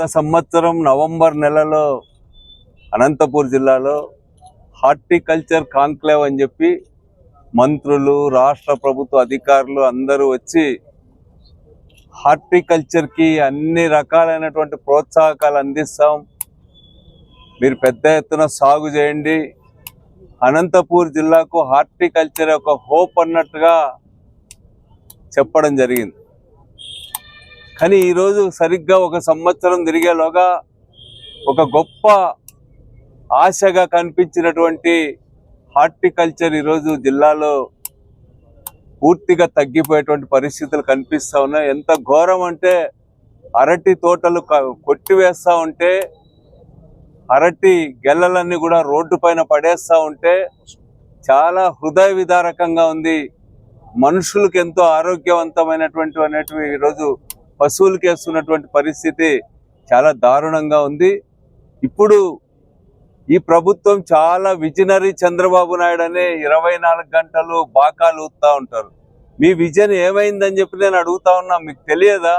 గత సంవత్సరం నవంబర్ నెలలో అనంతపూర్ జిల్లాలో హార్టికల్చర్ కాంక్లేవ్ అని చెప్పి మంత్రులు, రాష్ట్ర ప్రభుత్వ అధికారులు అందరూ వచ్చి హార్టికల్చర్కి అన్ని రకాలైనటువంటి ప్రోత్సాహకాలు అందిస్తాం, మీరు పెద్ద ఎత్తున సాగు చేయండి, అనంతపూర్ జిల్లాకు హార్టికల్చర్ ఒక హోప్ అన్నట్టుగా చెప్పడం జరిగింది. కానీ ఈరోజు సరిగ్గా ఒక సంవత్సరం తిరిగేలోగా ఒక గొప్ప ఆశగా కనిపించినటువంటి హార్టికల్చర్ ఈరోజు జిల్లాలో పూర్తిగా తగ్గిపోయేటువంటి పరిస్థితులు కనిపిస్తూ ఉన్నాయి. ఎంత ఘోరం అంటే అరటి తోటలు కొట్టివేస్తూ ఉంటే, అరటి గెల్లలన్నీ కూడా రోడ్డు పైన పడేస్తూ ఉంటే చాలా హృదయ విదారకంగా ఉంది. మనుషులకు ఎంతో ఆరోగ్యవంతమైనటువంటి ఈరోజు పశువులకి వేస్తున్నటువంటి పరిస్థితి చాలా దారుణంగా ఉంది. ఇప్పుడు ఈ ప్రభుత్వం చాలా విజనరీ, చంద్రబాబు నాయుడు అనే 24 గంటలు బాకాలు ఊపుతూ ఉంటారు. మీ విజన్ ఏమైందని చెప్పి నేను అడుగుతా ఉన్నా. మీకు తెలియదా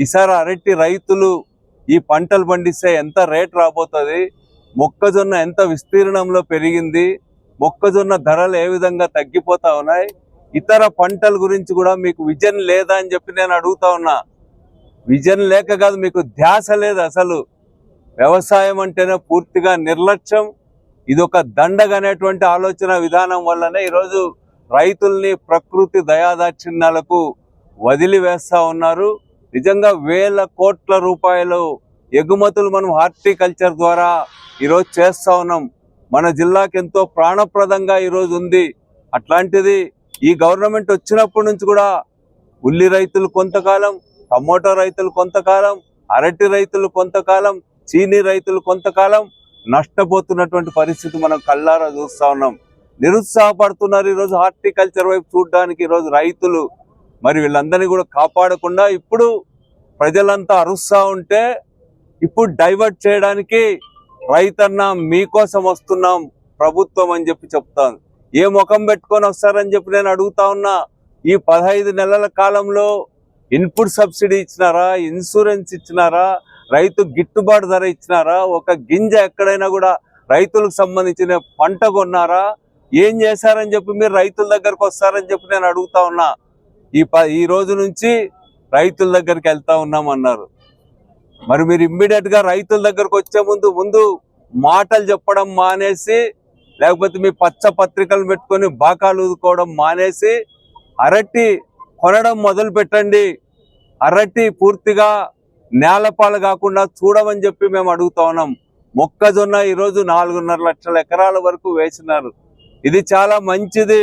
ఈసారి అరటి రైతులు ఈ పంటలు పండిస్తే ఎంత రేట్ రాబోతుంది, మొక్కజొన్న ఎంత విస్తీర్ణంలో పెరిగింది, మొక్కజొన్న ధరలు ఏ విధంగా తగ్గిపోతా ఉన్నాయి, ఇతర పంటల గురించి కూడా మీకు విజన్ లేదా అని చెప్పి నేను అడుగుతా ఉన్నా. విజన్ లేక కాదు, మీకు ధ్యాస లేదు. అసలు వ్యవసాయం అంటేనే పూర్తిగా నిర్లక్ష్యం. ఇది ఒక దండగనేటువంటి ఆలోచన విధానం వల్లనే ఈరోజు రైతుల్ని ప్రకృతి దయాదాక్షిణ్యాలకు వదిలివేస్తూ ఉన్నారు. నిజంగా వేల కోట్ల రూపాయలు ఎగుమతులు మనం హార్టికల్చర్ ద్వారా ఈరోజు చేస్తూ ఉన్నాం. మన జిల్లాకి ఎంతో ప్రాణప్రదంగా ఈరోజు ఉంది. అట్లాంటిది ఈ గవర్నమెంట్ వచ్చినప్పటి నుంచి కూడా ఉల్లి రైతులు కొంతకాలం, టమోటా రైతులు కొంతకాలం, అరటి రైతులు కొంతకాలం, చీనీ రైతులు కొంతకాలం నష్టపోతున్నటువంటి పరిస్థితి మనం కళ్ళారా చూస్తూ ఉన్నాం. నిరుత్సాహపడుతున్నారు ఈరోజు హార్టికల్చర్ వైపు చూడడానికి ఈరోజు రైతులు. మరి వీళ్ళందరినీ కూడా కాపాడకుండా ఇప్పుడు ప్రజలంతా అరుస్తూ ఉంటే ఇప్పుడు డైవర్ట్ చేయడానికి రైతన్న మీకోసం వస్తున్నాం ప్రభుత్వం అని చెప్పి చెప్తాను. ఏ ముఖం పెట్టుకొని వస్తారని చెప్పి నేను అడుగుతా ఉన్నా. ఈ 15 నెలల కాలంలో ఇన్పుట్ సబ్సిడీ ఇచ్చినారా, ఇన్సూరెన్స్ ఇచ్చినారా, రైతు గిట్టుబాటు ధర ఇచ్చినారా, ఒక గింజ ఎక్కడైనా కూడా రైతులకు సంబంధించిన పంట కొన్నారా, ఏం చేశారని చెప్పి మీరు రైతుల దగ్గరకు వస్తారని చెప్పి నేను అడుగుతా ఉన్నా. ఈ రోజు నుంచి రైతుల దగ్గరికి వెళ్తా ఉన్నాం అన్నారు. మరి మీరు ఇమ్మీడియట్ గా రైతుల దగ్గరకు వచ్చే ముందు మాటలు చెప్పడం మానేసి, లేకపోతే మీ పచ్చ పత్రికలు పెట్టుకొని బాకాలు ఊదుకోవడం మానేసి అరటి కొనడం మొదలు పెట్టండి. అరటి పూర్తిగా నేలపాలు కాకుండా చూడమని చెప్పి మేము అడుగుతా ఉన్నాం. మొక్కజొన్న ఈరోజు 4.5 లక్షల ఎకరాల వరకు వేసినారు. ఇది చాలా మంచిది.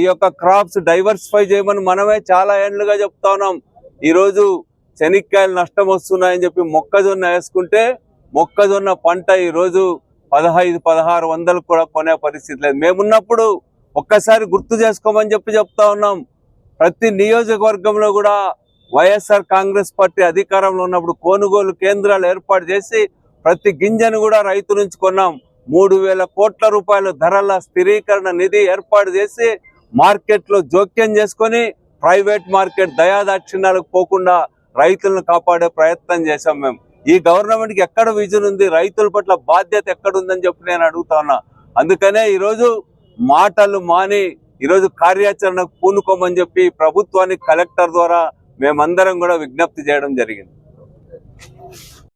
ఈ యొక్క క్రాప్స్ డైవర్సిఫై చేయమని మనమే చాలా ఏళ్ళుగా చెప్తా ఉన్నాం. ఈరోజు శనక్కాయలు నష్టం వస్తున్నాయని చెప్పి మొక్కజొన్న వేసుకుంటే మొక్కజొన్న పంట ఈరోజు 1500-1600 కూడా కొనే పరిస్థితి లేదు. మేమున్నప్పుడు ఒక్కసారి గుర్తు చేసుకోమని చెప్పి చెప్తా ఉన్నాం. ప్రతి నియోజకవర్గంలో కూడా వైఎస్ఆర్ కాంగ్రెస్ పార్టీ అధికారంలో ఉన్నప్పుడు కొనుగోలు కేంద్రాలు ఏర్పాటు చేసి ప్రతి గింజను కూడా రైతు నుంచి కొన్నాం. 3000 కోట్ల రూపాయల ధరల స్థిరీకరణ నిధి ఏర్పాటు చేసి మార్కెట్లో జోక్యం చేసుకొని ప్రైవేట్ మార్కెట్ దయాదాక్షిణ్యాలకు పోకుండా రైతులను కాపాడే ప్రయత్నం చేశాం మేము. ఈ గవర్నమెంట్కి ఎక్కడ విజన్ ఉంది, రైతుల పట్ల బాధ్యత ఎక్కడుందని చెప్పి నేను అడుగుతా ఉన్నా. అందుకనే ఈరోజు మాటలు మాని ఈరోజు కార్యాచరణకు పూనుకోమని చెప్పి ప్రభుత్వానికి కలెక్టర్ ద్వారా మేమందరం కూడా విజ్ఞప్తి చేయడం జరిగింది.